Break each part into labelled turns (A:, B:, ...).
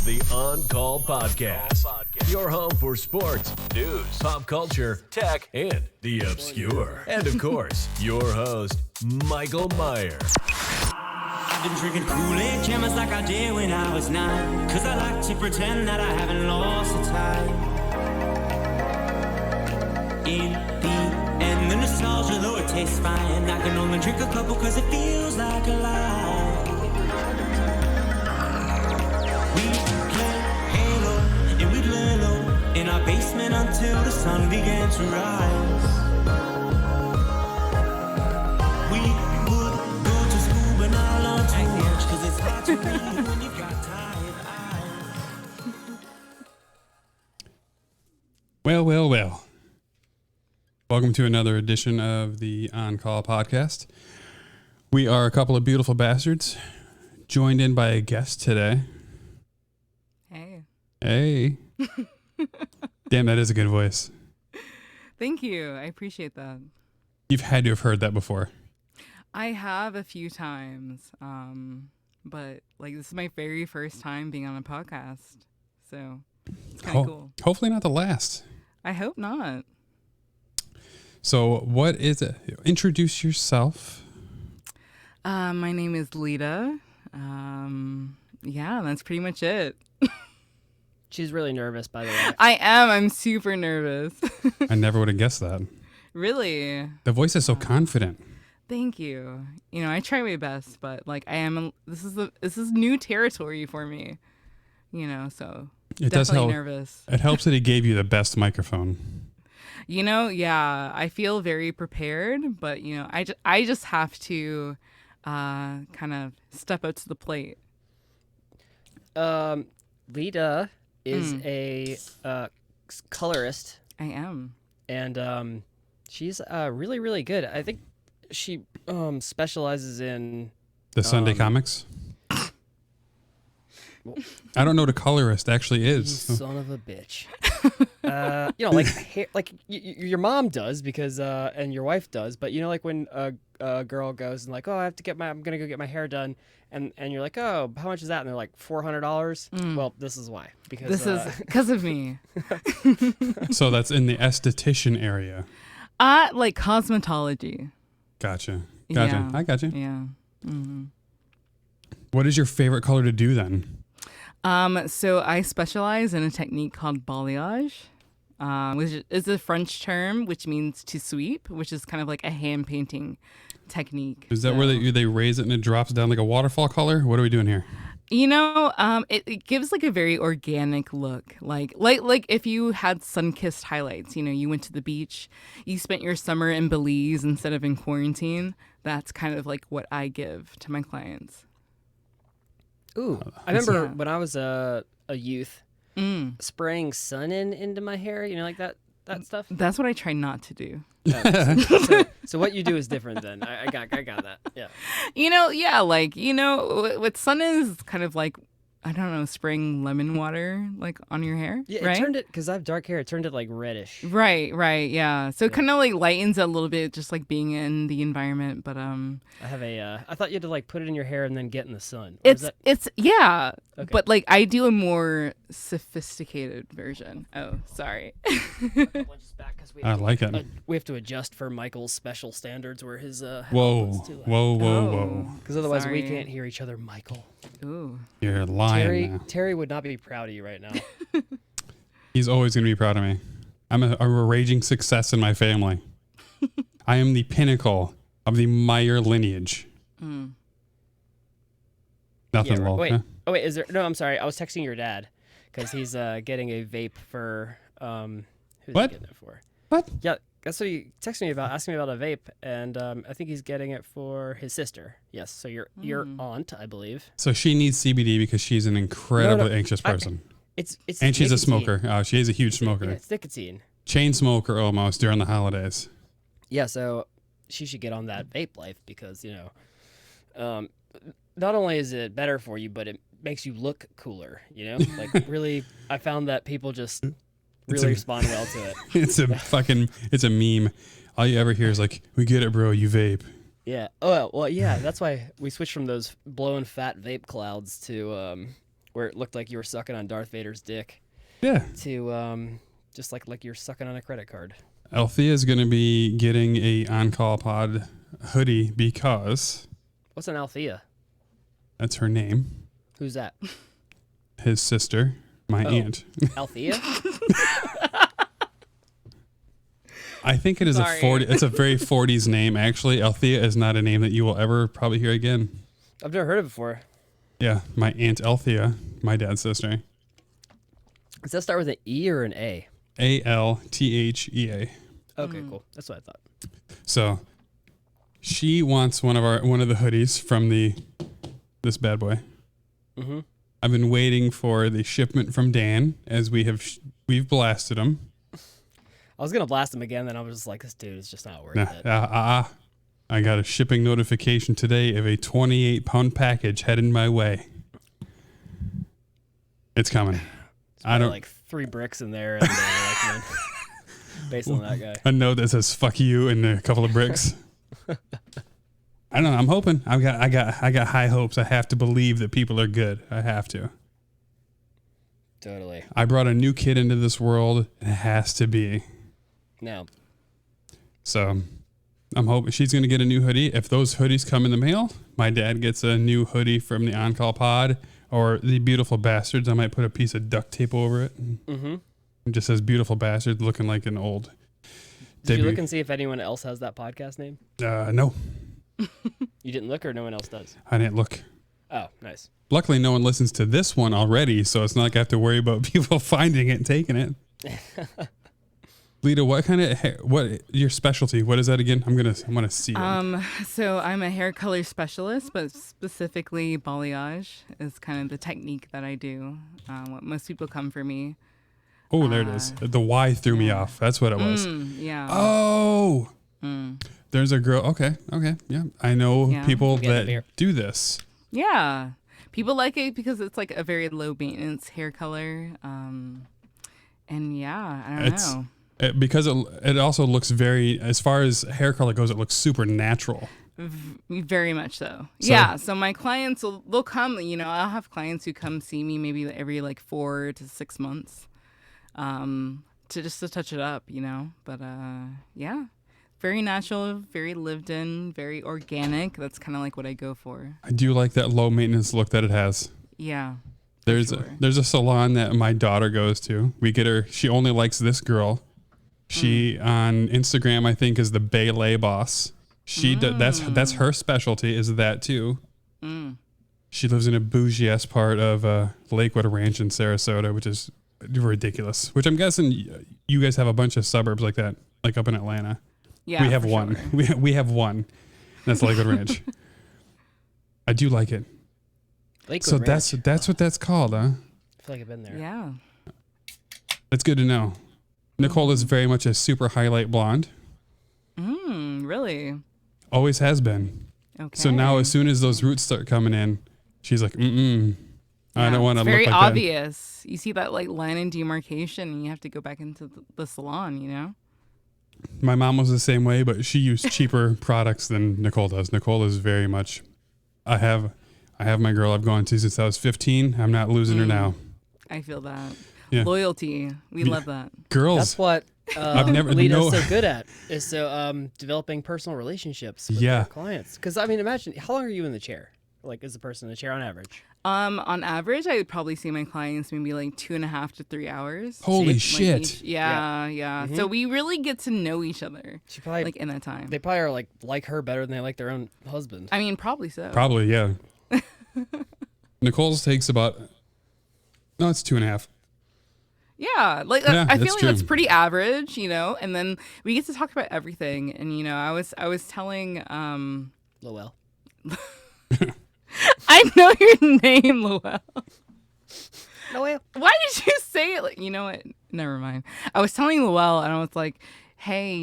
A: is the ONCALL Podcast, your home for sports, news, pop culture, tech, and the obscure. And of course, your host, Michael Meyer.
B: I've been drinking Kool-Aid Jammers like I did when I was 9, 'cause I like to pretend that I haven't lost the time. In the end, the nostalgia, though it tastes fine, I can only drink a couple 'cause it feels like a lie. We played Halo and we'd lay low in our basement until the sun began to rise. We would go to school but not learn too much 'cause it's hard to read when you've got tired eyes.
C: Well. Welcome to another edition of the ONCALL Podcast. We are a couple of beautiful bastards, joined in by a guest today. Hey. Damn, that is a good voice.
D: Thank you. I appreciate that.
C: You've had to have heard that before.
D: I have a few times, but like this is my very first time being on a podcast, so it's kind of cool.
C: Hopefully not the last.
D: I hope not.
C: So what is it? Introduce yourself.
D: My name is Lita. Yeah, that's pretty much it.
E: She's really nervous, by the way.
D: I am. I'm super nervous.
C: I never would have guessed that.
D: Really?
C: The voice is so confident.
D: Thank you. You know, I try my best, but like this is new territory for me. You know, so
C: It
D: definitely
C: does help.
D: nervous.
C: It helps that he gave you the best microphone.
D: You know, yeah, I feel very prepared, but you know, I just have to kind of step up to the plate.
E: Lita is a colorist.
D: I am.
E: And she's really, really good. I think she specializes in...
C: The Sunday comics? I don't know what a colorist actually
E: You
C: is.
E: son of a bitch. You know, like like your mom does because and your wife does, but you know, like when a girl goes and like, oh, I'm gonna go get my hair done, and you're like, oh, how much is that? And they're like $400. Well, this is why, because
D: This is because of me.
C: So that's in the esthetician area.
D: Like cosmetology.
C: Gotcha.
D: Yeah.
C: I gotcha.
D: Yeah. Mm-hmm.
C: What is your favorite color to do then?
D: So I specialize in a technique called balayage, which is a French term which means to sweep, which is kind of like a hand painting technique.
C: Is that where they raise it and it drops down like a waterfall color? What are we doing here?
D: You know, it gives like a very organic look, like if you had sun-kissed highlights. You know, you went to the beach, you spent your summer in Belize instead of in quarantine. That's kind of like what I give to my clients.
E: Ooh, I remember when I was a youth, spraying sun into my hair. You know, like that stuff.
D: That's what I try not to do.
E: So what you do is different then. I got that. Yeah.
D: You know, yeah, like, you know, what sun is kind of like, I don't know, spraying lemon water like on your hair.
E: Yeah,
D: right?
E: it turned it, because I have dark hair, it turned it like reddish.
D: Right, yeah. So it kind of like lightens it a little bit, just like being in the environment. But
E: I have I thought you had to like put it in your hair and then get in the sun.
D: it's yeah.
E: Okay.
D: But like I do a more sophisticated version. Oh, sorry.
C: I like it.
E: We have to adjust for Michael's special standards where his
C: Whoa.
E: because otherwise
D: Sorry.
E: we can't hear each other, Michael.
D: Ooh.
C: You're lying now.
E: Terry would not be proud of you right now.
C: He's always going to be proud of me. I'm a raging success in my family. I am the pinnacle of the Meyer lineage. Nothing.
E: Yeah,
C: Lol.
E: wait.
C: Huh?
E: Oh wait, is there? No, I'm sorry. I was texting your dad because he's getting a vape for who's
C: What?
E: he getting it for?
C: What?
E: Yeah, that's what he texted me about, asking me about a vape, and I think he's getting it for his sister. Yes, so your aunt, I believe.
C: So she needs CBD because she's an incredibly anxious person.
E: It's
C: and she's a
E: nicotine.
C: smoker. Oh, she is a huge smoker.
E: Yeah, it's nicotine.
C: Chain smoker almost during the holidays.
E: Yeah, so she should get on that vape life because, you know, not only is it better for you, but it makes you look cooler, you know? Like, really, I found that people just really respond well to it.
C: It's a meme. All you ever hear is like, we get it, bro, you vape.
E: Yeah. Oh, well, yeah, that's why we switched from those blowing fat vape clouds to where it looked like you were sucking on Darth Vader's dick,
C: Yeah.
E: to just like you're sucking on a credit card.
C: Althea is going to be getting a On-Call Pod hoodie because
E: What's an Althea?
C: that's her name.
E: Who's that?
C: His sister, my aunt.
E: Althea?
C: I think it is
D: Sorry.
C: a 40. It's a very 40s name, actually. Althea is not a name that you will ever probably hear again.
E: I've never heard of it before.
C: Yeah, my Aunt Althea, my dad's sister.
E: Does that start with an E or an A?
C: Althea.
E: Okay, cool. That's what I thought.
C: So she wants one of the hoodies from this bad boy.
E: Mm-hmm.
C: I've been waiting for the shipment from Dan as we've blasted him.
E: I was gonna blast him again, then I was just like, this dude is just not worth
C: Nah,
E: it.
C: I got a shipping notification today of a 28-pound package headed my way. It's coming. I don't
E: like 3 bricks in there, and like, man, based on that guy.
C: a note that says "fuck you" and a couple of bricks. I don't know. I'm hoping. I got high hopes. I have to believe that people are good. I have to.
E: Totally.
C: I brought a new kid into this world. It has to be.
E: No.
C: So I'm hoping she's going to get a new hoodie. If those hoodies come in the mail, my dad gets a new hoodie from the On-Call Pod, or the Beautiful Bastards. I might put a piece of duct tape over it.
E: Mm-hmm.
C: It just says Beautiful Bastards, looking like an old
E: Did you
C: debut.
E: look and see if anyone else has that podcast name?
C: No,
E: You didn't look, or no one else does?
C: I didn't look.
E: Oh, nice.
C: Luckily, no one listens to this one already, so it's not like I have to worry about people finding it and taking it. Lita, what kind of what your specialty? What is that again? I'm gonna see it.
D: So I'm a hair color specialist, but specifically balayage is kind of the technique that I do. What most people come for me.
C: Oh, there it is. The Y threw me off. That's what it was.
D: Yeah.
C: Oh, there's a girl. Okay, yeah. I know
D: Yeah.
C: people
E: Get a
C: that
E: beer.
C: do this.
D: Yeah. People like it because it's like a very low maintenance hair color. And yeah, I don't know.
C: Because it also looks very, as far as hair color goes, it looks super natural.
D: Very much so.
C: So-
D: Yeah. So my clients they'll come. I'll have clients who come see me maybe every like 4 to 6 months, to touch it up. But yeah, very natural, very lived in, very organic. That's kind of like what I go for.
C: I do like that low maintenance look that it has.
D: Yeah.
C: There's
D: sure.
C: there's a salon that my daughter goes to. We get her. She only likes this girl. She on Instagram, I think, is the Balayage boss. She that's her specialty, is that too. She lives in a bougie-ass part of Lakewood Ranch in Sarasota, which is ridiculous. Which I'm guessing you guys have a bunch of suburbs like that, like up in Atlanta.
D: Yeah.
C: We have
D: for
C: one.
D: sure.
C: We have one. That's Lakewood Ranch. I do like it.
E: Lakewood
C: So
E: Ranch.
C: that's what that's called, huh?
E: I feel like I've been there.
D: Yeah.
C: That's good to know. Nicole is very much a super highlight blonde.
D: Really?
C: Always has been.
D: Okay.
C: So now as soon as those roots start coming in, she's like, I don't want to
D: It's
C: look
D: very
C: like
D: obvious. You see that like line in demarcation, and you have to go back into the salon.
C: that. My mom was the same way, but she used cheaper products than Nicole does. Nicole is very much, I have my girl I've gone to since I was 15. I'm not losing her now.
D: I feel that.
C: Yeah.
D: Loyalty. We love that.
C: Girls.
E: That's what
C: never-
E: Lita's
C: no-
E: so good at, is developing personal relationships with
C: Yeah.
E: their clients. Because, I mean, imagine, how long are you in the chair? Like, is the person in the chair on average?
D: On average, I would probably see my clients maybe like 2.5 to 3 hours.
C: Holy
D: Like,
C: shit.
D: yeah. So we really get to know each other
E: She probably,
D: like in that time.
E: they probably are like her better than they like their own husband.
D: I mean, probably so.
C: Probably, yeah. Nicole's takes about, no, it's 2.5.
D: Yeah, like
C: Yeah,
D: I
C: that's
D: feel like that's
C: true.
D: pretty average, and then we get to talk about everything. And I was telling
E: Lowell.
D: I know your name, Lowell.
E: Lowell.
D: Why did you say it? Like, you know what? Never mind. I was telling Lowell, and I was like, hey,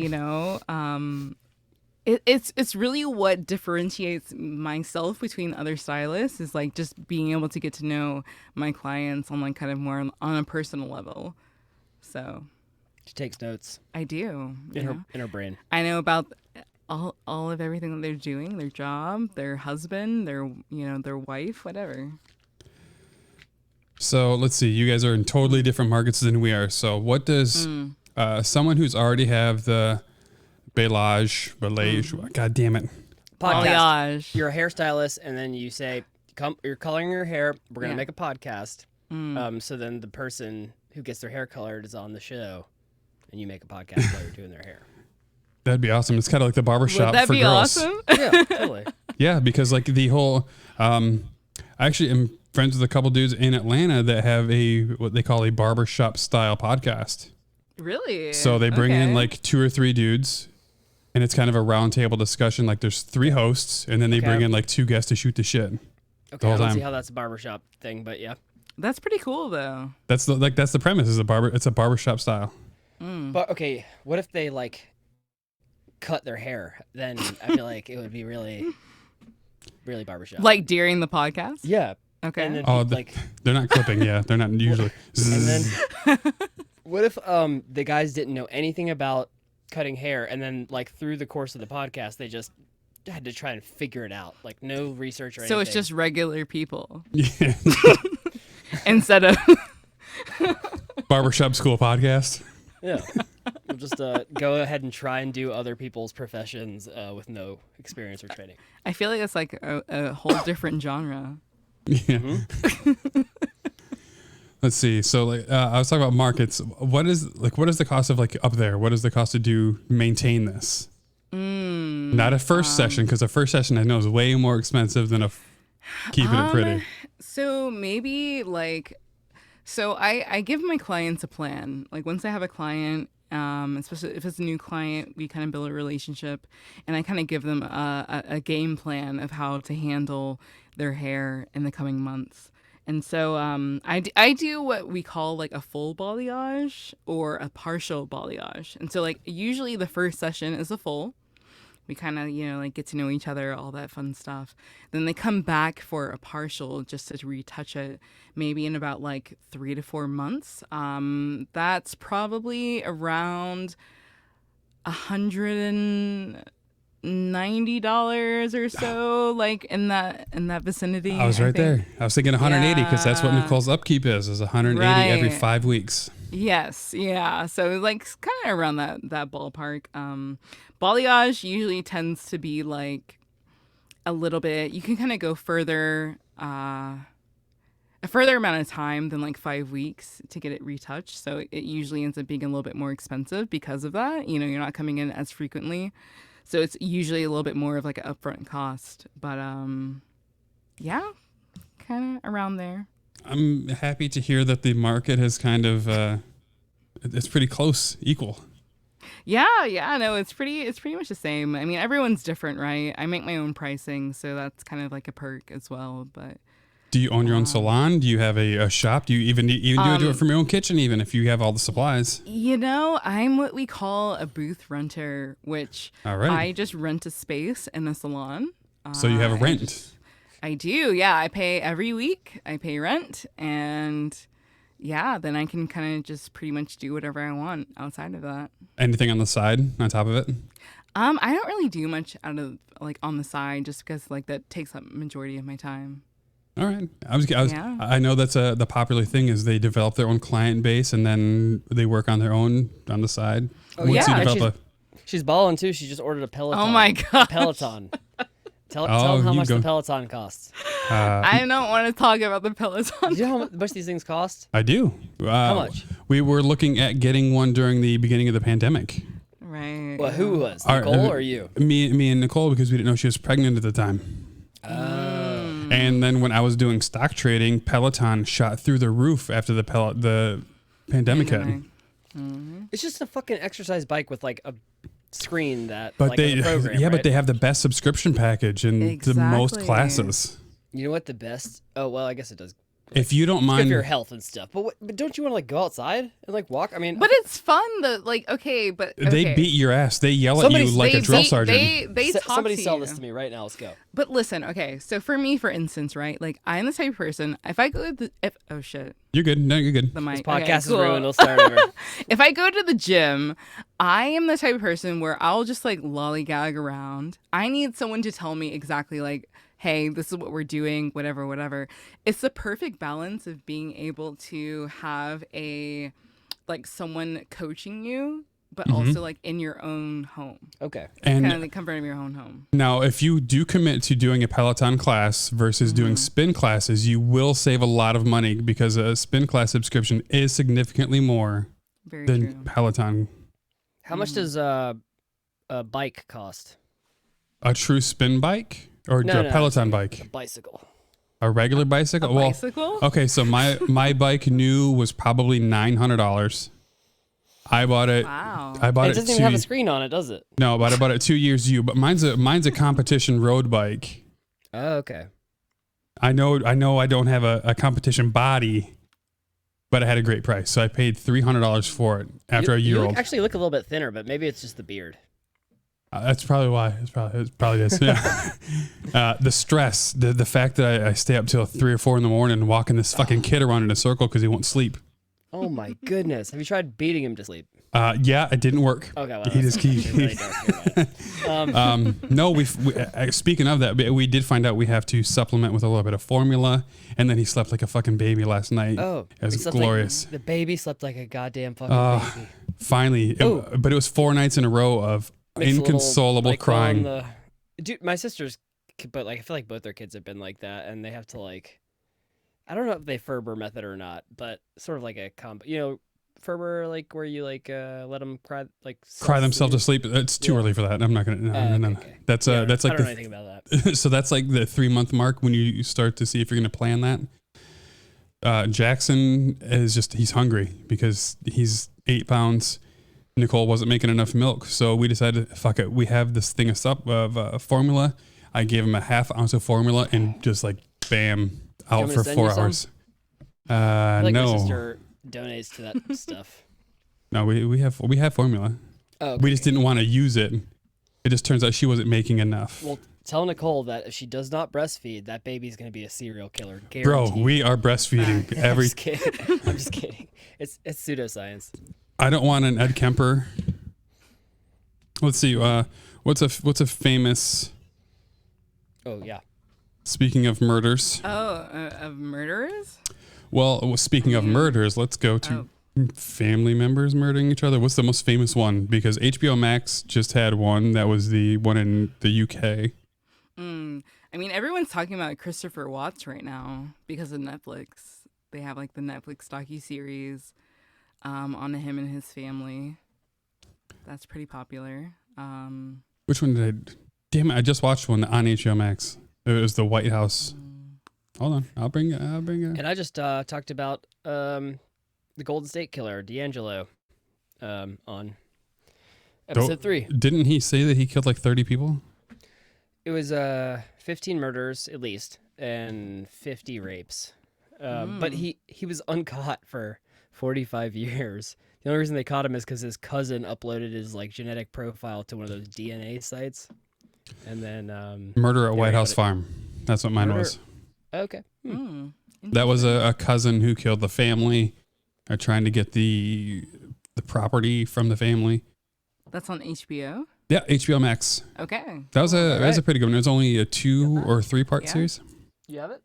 D: it's really what differentiates myself between other stylists is like just being able to get to know my clients on like kind of more on a personal level. So
E: She takes notes
D: I do.
E: in her brain.
D: I know about all of everything that they're doing, their job, their husband, their wife, whatever.
C: So let's see. You guys are in totally different markets than we are. So what does someone who's already have the Balayage, God damn it.
E: Podcast.
D: Balayage.
E: You're a hairstylist, and then you say, you're coloring your hair. We're going to
D: Yeah.
E: make a podcast. So then the person who gets their hair colored is on the show, and you make a podcast while you're doing their hair.
C: That'd be awesome. It's kind of like the barbershop
D: Would that
C: for
D: be
C: girls.
D: awesome?
E: Yeah, totally.
C: Yeah, because like the whole, I actually am friends with a couple dudes in Atlanta that have what they call a barbershop style podcast.
D: Really?
C: So they bring in
D: Okay.
C: like 2 or 3 dudes, and it's kind of a round table discussion. Like there's 3 hosts, and then they bring in like 2 guests to shoot the shit.
E: Okay,
C: whole
E: I don't
C: time.
E: see how that's a barbershop thing, but yeah.
D: That's pretty cool, though.
C: That's the premise. It's a barbershop style.
E: But okay, what if they like cut their hair? Then I feel like it would be really, really barbershop.
D: Like during the podcast?
E: yeah.
D: Okay.
E: And then
C: Oh,
E: like,
C: they're not clipping. Yeah, they're not usually.
E: and then what if the guys didn't know anything about cutting hair, and then like through the course of the podcast they just had to try and figure it out, like no research or anything.
D: So it's just regular people
C: Yeah.
D: instead of.
C: Barbershop school podcast.
E: yeah. We'll just go ahead and try and do other people's professions with no experience or training.
D: I feel like it's like a whole different genre.
C: Yeah. Let's see. So like I was talking about markets. What is the cost of like up there? What is the cost to maintain this? Not a first session, because a first session I know is way more expensive than keeping it pretty.
D: So maybe like, so I give my clients a plan. Like once I have a client, especially if it's a new client, we kind of build a relationship, and I kind of give them a game plan of how to handle their hair in the coming months. And so I do what we call like a full balayage or a partial balayage. And so like usually the first session is a full. We kind of, like get to know each other, all that fun stuff. Then they come back for a partial just to retouch it, maybe in about like 3 to 4 months. That's probably around $190 or so, like in that vicinity.
C: I was right there. I was thinking 180 because that's what
D: Yeah.
C: Nicole's upkeep is 180 every
D: Right.
C: 5 weeks.
D: Yes, yeah. So like kind of around that ballpark. Balayage usually tends to be like a little bit. You can kind of go further, a further amount of time than like 5 weeks to get it retouched. So it usually ends up being a little bit more expensive because of that. You're not coming in as frequently, so it's usually a little bit more of like an upfront cost. But yeah, kind of around there.
C: I'm happy to hear that the market has kind of it's pretty close, equal.
D: Yeah, no, it's pretty much the same. I mean, everyone's different, right? I make my own pricing, so that's kind of like a perk as well. But
C: Do you own your own salon? Do you have a shop? Do you even do it from your own kitchen, even if you have all the supplies?
D: I'm what we call a booth renter, which
C: All right.
D: I just rent a space in a salon.
C: So you have a rent.
D: I do, yeah. I pay every week. I pay rent, and yeah, then I can kind of just pretty much do whatever I want outside of that.
C: Anything on the side on top of it?
D: I don't really do much out of like on the side, just because like that takes up majority of my time.
C: All right.
D: Yeah.
C: I know that's the popular thing is they develop their own client base and then they work on their own on the side.
E: Oh,
C: Once
E: yeah,
C: you
E: and
C: develop
E: she's balling too. She just ordered a Peloton.
D: Oh my gosh.
E: Peloton. Tell
C: Oh,
E: them how
C: you
E: much
C: go.
E: the Peloton costs.
D: I don't want to talk about the Peloton.
E: Do you know how much these things cost?
C: I do.
E: How much?
C: We were looking at getting one during the beginning of the pandemic.
D: Right.
E: Well, who was?
C: Our-
E: Nicole or you?
C: Me and Nicole, because we didn't know she was pregnant at the time. And then when I was doing stock trading, Peloton shot through the roof after the pandemic hit.
E: It's just a fucking exercise bike with like a screen that
C: But
E: like
C: they,
E: is a program,
C: yeah,
E: right?
C: but they have the best subscription package and the most
D: Exactly.
C: classes.
E: You know what the best? Oh well, I guess it does.
C: If you don't
E: Good
C: mind,
E: for your health and stuff. But don't you want to like go outside and like walk? I mean,
D: But it's fun though. Like, okay, but
C: they
D: okay.
C: beat your ass. They yell
E: Somebody-
C: at you like a drill sergeant.
D: They talk
E: somebody
D: to
E: sell
D: you.
E: this to me right now. Let's go.
D: But listen, okay. So for me, for instance, right? Like I'm the type of person. If I go to the oh shit,
C: You're good. No, you're good.
D: the mic.
E: Podcast
D: okay,
E: is
D: cool.
E: ruined. We'll start over.
D: If I go to the gym, I am the type of person where I'll just like lollygag around. I need someone to tell me exactly like, hey, this is what we're doing, whatever. It's the perfect balance of being able to have someone coaching you, but also like in your own home.
E: Okay.
C: And
D: Kind of the comfort of your own home.
C: now, if you do commit to doing a Peloton class versus doing spin classes, you will save a lot of money because a spin class subscription is significantly more
D: Very
C: than
D: true.
C: Peloton.
E: How much does a bike cost?
C: A true spin bike or
E: No,
C: a
E: no,
C: Peloton
E: a
C: bike?
E: bicycle.
C: A regular bicycle?
D: Bicycle?
C: Okay, so my bike new was probably $900. I bought it.
D: Wow.
C: I bought
E: It
C: it.
E: doesn't even have a screen on it, does it?
C: No, but I bought it 2 years used. But mine's a competition road bike.
E: Oh, okay.
C: I know I don't have a competition body, but it had a great price. So I paid $300 for it after a year
E: you
C: old.
E: actually look a little bit thinner, but maybe it's just the beard.
C: That's probably why. It probably is. Yeah. The stress, the fact that I stay up till 3 or 4 in the morning walking this fucking kid around in a circle because he won't sleep.
E: Oh my goodness! Have you tried beating him to sleep?
C: Yeah, it didn't work.
E: Okay, well,
C: He just
E: that's really dark.
C: No, speaking of that, we did find out we have to supplement with a little bit of formula, and then he slept like a fucking baby last night.
E: Oh,
C: it was
E: he slept
C: glorious.
E: Like, the baby slept like a goddamn fucking baby.
C: Finally, but it was 4 nights in a row of
E: Makes a little,
C: inconsolable
E: like,
C: crying.
E: Dude, my sister's, but like I feel like both their kids have been like that, and they have to like, I don't know if they Ferber method or not, but sort of like a Ferber, like where you like let them cry, like
C: Cry themselves to sleep. It's too early for that. I'm not gonna. No.
E: Okay.
C: That's
E: Yeah,
C: that's
E: I
C: like
E: don't know anything about that.
C: so that's like the 3-month mark when you start to see if you're gonna plan that. Jackson is he's hungry because he's 8 pounds. Nicole wasn't making enough milk, so we decided, fuck it. We have this thing of formula. I gave him a half ounce of formula and just like bam, out for 4 hours.
E: I feel like my
C: No,
E: sister donates to that stuff.
C: no, we have formula.
E: Oh, okay.
C: We just didn't want to use it. It just turns out she wasn't making enough.
E: Well, tell Nicole that if she does not breastfeed, that baby's going to be a serial killer.
C: Bro,
E: Guaranteed.
C: we are breastfeeding
E: I'm
C: every.
E: just kidding. I'm just kidding. It's pseudoscience.
C: I don't want an Ed Kemper. Let's see. What's a famous?
E: Oh yeah.
C: Speaking of murders.
D: Of murderers?
C: Well, speaking of murders, let's go to family members murdering each other. What's the most famous one? Because HBO Max just had one that was the one in the UK.
D: I mean, everyone's talking about Christopher Watts right now because of Netflix. They have like the Netflix docuseries on him and his family. That's pretty popular.
C: Which one did I? Damn it! I just watched one on HBO Max. It was the White House. Hold on, I'll bring it.
E: And I just talked about the Golden State Killer, D'Angelo, on episode 3.
C: Didn't he say that he killed like 30 people?
E: It was 15 murders at least and 50 rapes. But he was uncaught for 45 years. The only reason they caught him is because his cousin uploaded his like genetic profile to one of those DNA sites, and then
C: Murder at White House Farm. That's what mine was.
E: Okay.
C: That was a cousin who killed the family, trying to get the property from the family.
D: That's on HBO?
C: Yeah, HBO Max.
D: Okay.
C: That was a pretty good one. It was only a 2 or 3 part
D: Yeah.
C: series.
E: You have it?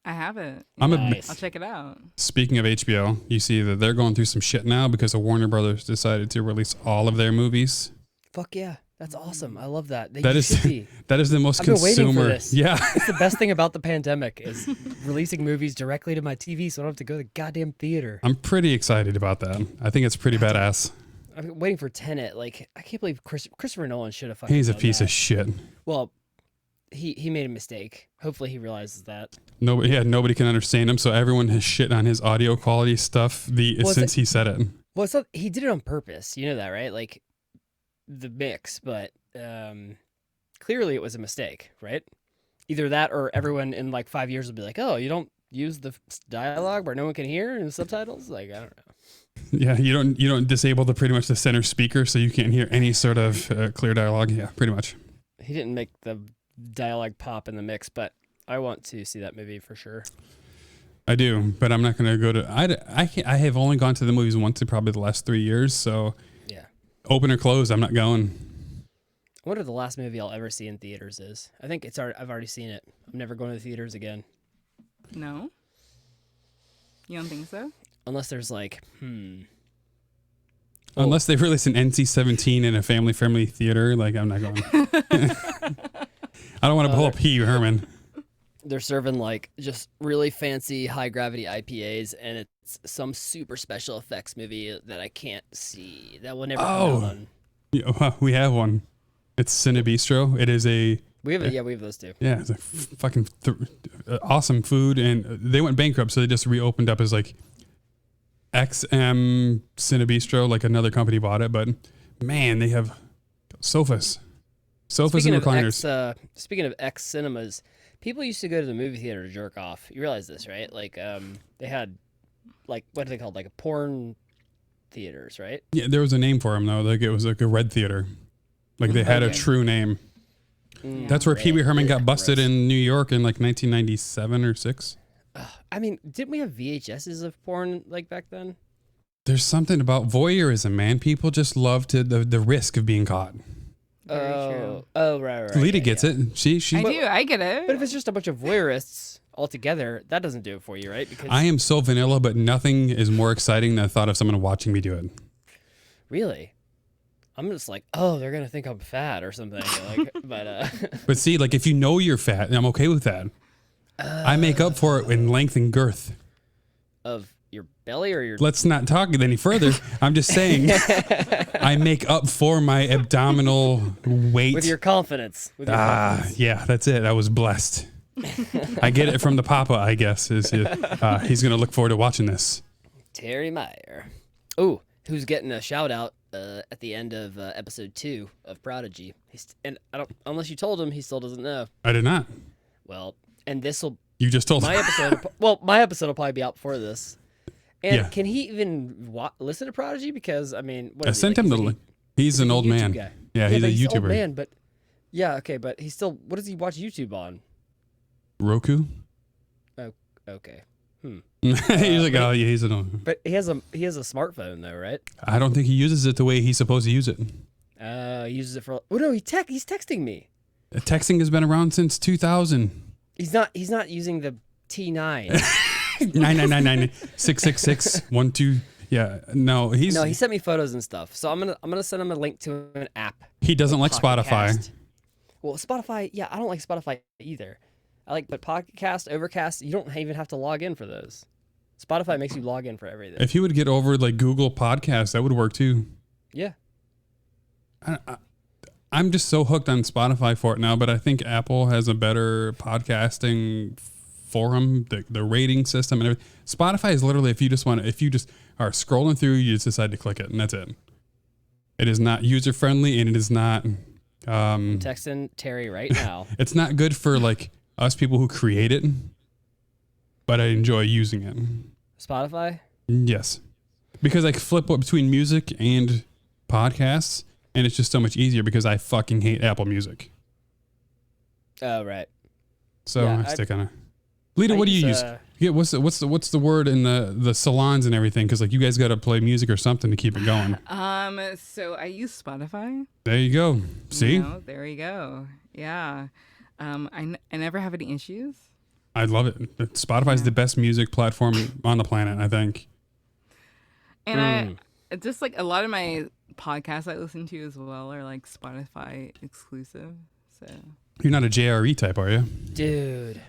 D: I have it.
E: Nice.
D: I'll check it out.
C: Speaking of HBO, you see that they're going through some shit now because the Warner Brothers decided to release all of their movies.
E: Fuck yeah. That's awesome. I love that.
C: That is that is the most
E: I've been waiting for
C: consumer.
E: this.
C: Yeah.
E: It's the best thing about the pandemic is releasing movies directly to my TV so I don't have to go to the goddamn theater.
C: I'm pretty excited about that. I think it's pretty badass.
E: I've been waiting for Tenet. Like, I can't believe Christopher Nolan should have fucking
C: He's a
E: done
C: piece
E: that.
C: of shit.
E: Well, he made a mistake. Hopefully he realizes that.
C: Nobody can understand him, so everyone has shit on his audio quality stuff since he said it.
E: Well, it's not, he did it on purpose. You know that, right? Like, the mix, but clearly it was a mistake, right? Either that or everyone in like 5 years will be like, oh, you don't use the dialogue where no one can hear and subtitles? Like, I don't know.
C: Yeah, you don't disable pretty much the center speaker so you can't hear any sort of clear dialogue. Yeah, pretty much.
E: He didn't make the dialogue pop in the mix, but I want to see that movie for sure.
C: I do, but I'm not going to go to. I have only gone to the movies once in probably the last 3 years. So
E: Yeah.
C: open or closed, I'm not going.
E: I wonder what the last movie I'll ever see in theaters is. I think I've already seen it. I'm never going to the theaters again.
D: No? You don't think so?
E: Unless there's like,
C: Unless they release an NC-17 in a family-friendly theater, like I'm not going. I don't want to pull up Pee Wee Herman.
E: they're serving like just really fancy high gravity IPAs, and it's some super special effects movie that I can't see. That will never come out on.
C: Yeah, we have one. It's Cinebistro. It is a.
E: We have we have those too.
C: Yeah, it's a fucking awesome food, and they went bankrupt, so they just reopened up as like XM Cinebistro, like another company bought it. But man, they have sofas and recliners.
E: Speaking of X cinemas, people used to go to the movie theater to jerk off. You realize this, right? Like, they had, like, what are they called? Like a porn theaters, right?
C: Yeah, there was a name for them though. Like it was like a red theater. Like they had a true name. That's where Pee Wee Herman got busted in New York in like 1997 or 6.
E: I mean, didn't we have VHSs of porn like back then?
C: There's something about voyeurism, man. People just love the risk of being caught.
D: Very true.
E: Oh, right.
C: Lita gets it. She.
D: I get it.
E: But if it's just a bunch of voyeurists all together, that doesn't do it for you, right? Because
C: I am so vanilla, but nothing is more exciting than the thought of someone watching me do it.
E: Really? I'm just like, oh, they're gonna think I'm fat or something. Like,
C: But see, like if you know you're fat, I'm okay with that. I make up for it in length and girth.
E: Of your belly or your?
C: Let's not talk it any further. I'm just saying, I make up for my abdominal weight.
E: With your confidence.
C: Yeah, that's it. I was blessed. I get it from the Papa, I guess. He's gonna look forward to watching this.
E: Terry Meyer. Oh, who's getting a shout out at the end of episode 2 of Prodigy? Unless you told him, he still doesn't know.
C: I did not.
E: Well, and this will.
C: You just told
E: my
C: him.
E: episode. My episode will probably be out before this. And can he even listen to Prodigy? Because I mean,
C: I sent him the link. He's an old man.
E: Guy.
C: Yeah, he's a
E: YouTuber.
C: YouTuber.
E: Old man, but but he's still. What does he watch YouTube on?
C: Roku.
E: Oh, okay.
C: He's like, oh yeah, he's an old.
E: But he has a smartphone though, right?
C: I don't think he uses it the way he's supposed to use it.
E: He uses it for. Oh no, he's texting me.
C: Texting has been around since 2000.
E: He's not using the T9.
C: 999966612. Yeah, no, he
E: sent me photos and stuff. So I'm gonna send him a link to an app.
C: He doesn't like Spotify.
E: Well, Spotify, yeah, I don't like Spotify either. But Podcast, Overcast, you don't even have to log in for those. Spotify makes you log in for everything.
C: If he would get over like Google Podcasts, that would work too.
E: Yeah.
C: I'm just so hooked on Spotify for it now, but I think Apple has a better podcasting forum, the rating system and everything. Spotify is literally if you just are scrolling through, you just decide to click it and that's it. It is not user friendly and it is not
E: I'm texting Terry right now.
C: It's not good for like us people who create it, but I enjoy using it.
E: Spotify?
C: Yes. Because I flip between music and podcasts, and it's just so much easier because I fucking hate Apple Music.
E: Oh, right.
C: So I stick on it. Lita, what do you use? Yeah, what's the word in the salons and everything? Because like you guys got to play music or something to keep it going.
D: So I use Spotify.
C: There you go. See?
D: There you go. Yeah. I never have any issues.
C: I love it. Spotify's the best music platform on the planet, I think.
D: And I just like a lot of my podcasts I listen to as well are like Spotify exclusive. So
C: you're not a JRE type, are you?
E: Dude,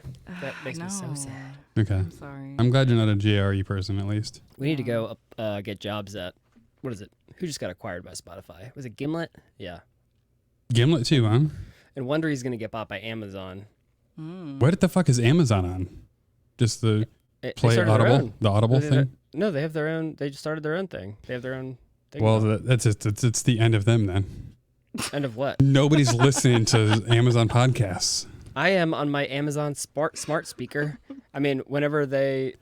E: that makes me so sad.
C: Okay.
D: I'm sorry.
C: I'm glad you're not a JRE person, at least.
E: We need to go get jobs at, what is it? Who just got acquired by Spotify? Was it Gimlet? Yeah.
C: Gimlet too, huh?
E: And Wondery's going to get bought by Amazon.
C: What the fuck is Amazon on? Just the Play Audible? The Audible thing?
E: No, they have their own. They just started their own thing. They have their own thing.
C: Well, that's it's the end of them then.
E: End of what?
C: Nobody's listening to Amazon podcasts.
E: I am on my Amazon smart speaker. I mean, whenever I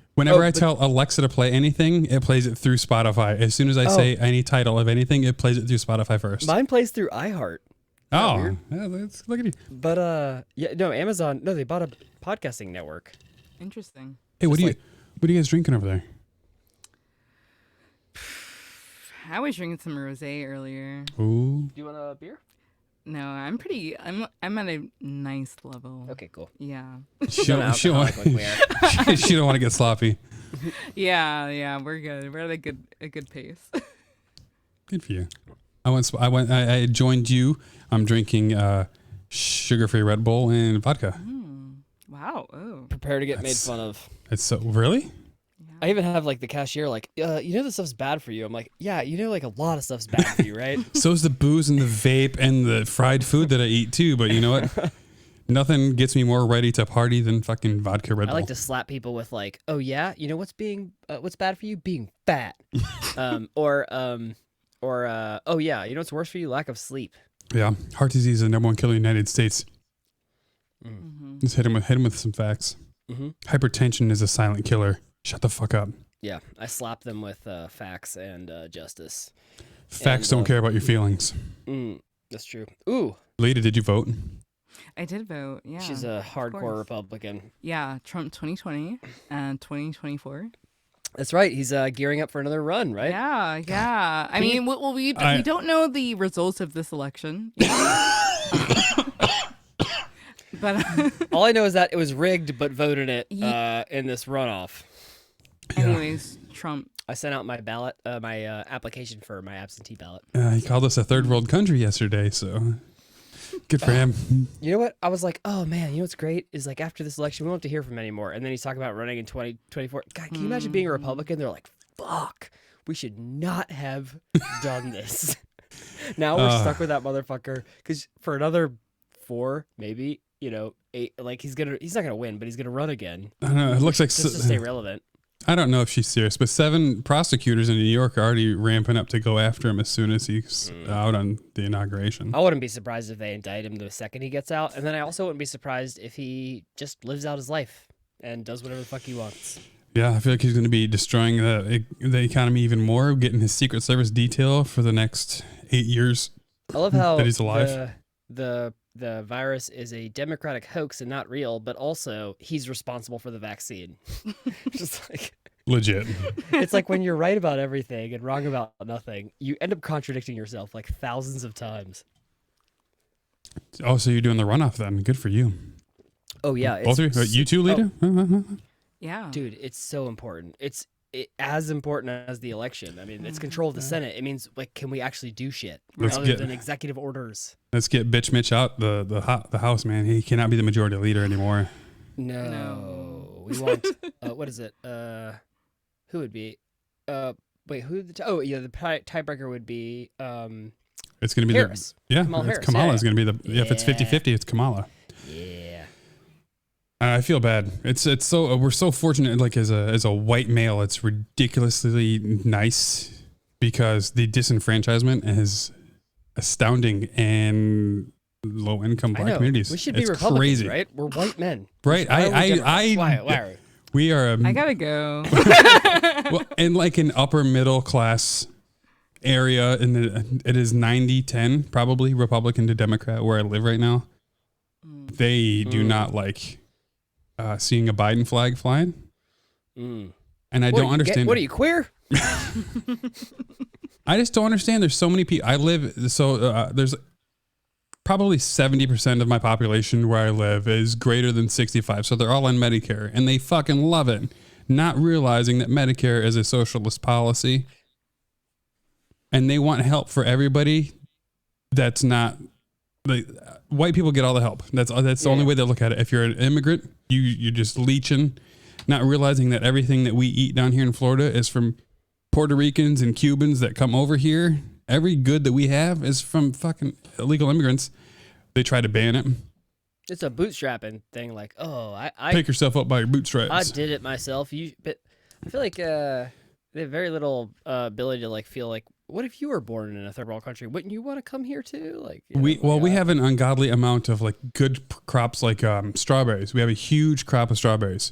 C: tell Alexa to play anything, it plays it through Spotify. As soon as I say any title of anything, it plays it through Spotify first.
E: Mine plays through iHeart.
C: Oh, yeah, look at you.
E: But Amazon. No, they bought a podcasting network.
D: Interesting.
C: Hey, what are you guys drinking over there?
D: I was drinking some rosé earlier.
C: Ooh.
E: Do you want a beer?
D: No, I'm at a nice level.
E: Okay, cool.
D: Yeah.
C: She
E: Not
C: don't, she, don't,
E: alcoholic like we are.
C: she don't want to get sloppy.
D: Yeah, we're good. We're at a good pace.
C: Good for you. I joined you. I'm drinking sugar-free Red Bull and vodka.
D: Wow. Oh.
E: Prepare to get made fun of.
C: It's so really.
E: I even have like the cashier like, you know this stuff's bad for you. I'm like, yeah, you know like a lot of stuff's bad for you, right?
C: So's the booze and the vape and the fried food that I eat too. But you know what? Nothing gets me more ready to party than fucking vodka Red
E: I
C: Bull.
E: like to slap people with like, oh yeah, you know what's bad for you? Being fat. or oh yeah, you know what's worse for you? Lack of sleep.
C: Yeah, heart disease is the #1 killer in the United States. Just hit him with some facts. Hypertension is a silent killer. Shut the fuck up.
E: Yeah, I slap them with facts and justice.
C: Facts
E: And,
C: don't care about your feelings.
E: That's true. Ooh,
C: Lita, did you vote?
D: I did vote. Yeah.
E: she's a hardcore
D: course.
E: Republican.
D: Yeah, Trump 2020 and 2024.
E: That's right. He's gearing up for another run, right?
D: Yeah. I mean, we don't know the results of this election. But
E: All I know is that it was rigged, but voted it in this runoff.
D: anyways, Trump.
E: I sent out my ballot, my application for my absentee ballot.
C: He called us a third world country yesterday, so good for him.
E: You know what? I was like, oh man, you know what's great is like after this election, we won't have to hear from him anymore. And then he's talking about running in 2024. God, can you imagine being a Republican? They're like, fuck, we should not have done this. Now we're stuck with that motherfucker because for another 4, maybe, 8, like he's not gonna win, but he's gonna run again.
C: I don't know. It looks like
E: just to stay relevant.
C: I don't know if she's serious, but 7 prosecutors in New York are already ramping up to go after him as soon as he's out on the inauguration.
E: I wouldn't be surprised if they indict him the second he gets out, and then I also wouldn't be surprised if he just lives out his life and does whatever the fuck he wants.
C: Yeah, I feel like he's going to be destroying the economy even more, getting his Secret Service detail for the next 8 years.
E: I love how
C: that he's alive.
E: The virus is a democratic hoax and not real, but also he's responsible for the vaccine. Just like
C: Legit.
E: it's like when you're right about everything and wrong about nothing, you end up contradicting yourself like thousands of times.
C: Oh, so you're doing the runoff then? Good for you.
E: Oh yeah,
C: Both of you? You too, Lita?
D: Yeah.
E: Dude, it's so important. It's as important as the election. I mean, it's control of the Senate. It means like, can we actually do shit other than executive orders?
C: Let's get Bitch Mitch out the House, man. He cannot be the majority leader anymore.
E: No. We want what is it? Who would be? Wait, who? The tiebreaker would be.
C: It's going to be
E: Harris. Kamala
C: it's
E: Harris.
C: Kamala
E: Yeah.
C: is going to be the. If it's 50-50, it's Kamala.
E: Yeah.
C: I feel bad. It's so we're so fortunate. Like as a white male, it's ridiculously nice because the disenfranchisement is astounding in low income black communities.
E: We should be
C: it's
E: Republicans,
C: crazy.
E: right? We're white men.
C: Right.
E: Why?
C: We are.
D: I gotta go.
C: Well, in like an upper middle class area, it is 90-10 probably Republican to Democrat where I live right now. They do not like seeing a Biden flag flying, and I don't understand.
E: What are you, queer?
C: I just don't understand. There's so many people. There's probably 70% of my population where I live is greater than 65, so they're all on Medicare, and they fucking love it, not realizing that Medicare is a socialist policy, and they want help for everybody. That's not. Like, white people get all the help. That's the only way they look at it. If you're an immigrant, you're just leeching, not realizing that everything that we eat down here in Florida is from Puerto Ricans and Cubans that come over here. Every good that we have is from fucking illegal immigrants. They try to ban it.
E: It's a bootstrapping thing. Like, oh, I
C: Pick yourself up by your bootstraps.
E: I did it myself. But I feel like they have very little ability to like feel like, what if you were born in a third world country? Wouldn't you want to come here too? Like
C: we have an ungodly amount of like good crops like strawberries. We have a huge crop of strawberries.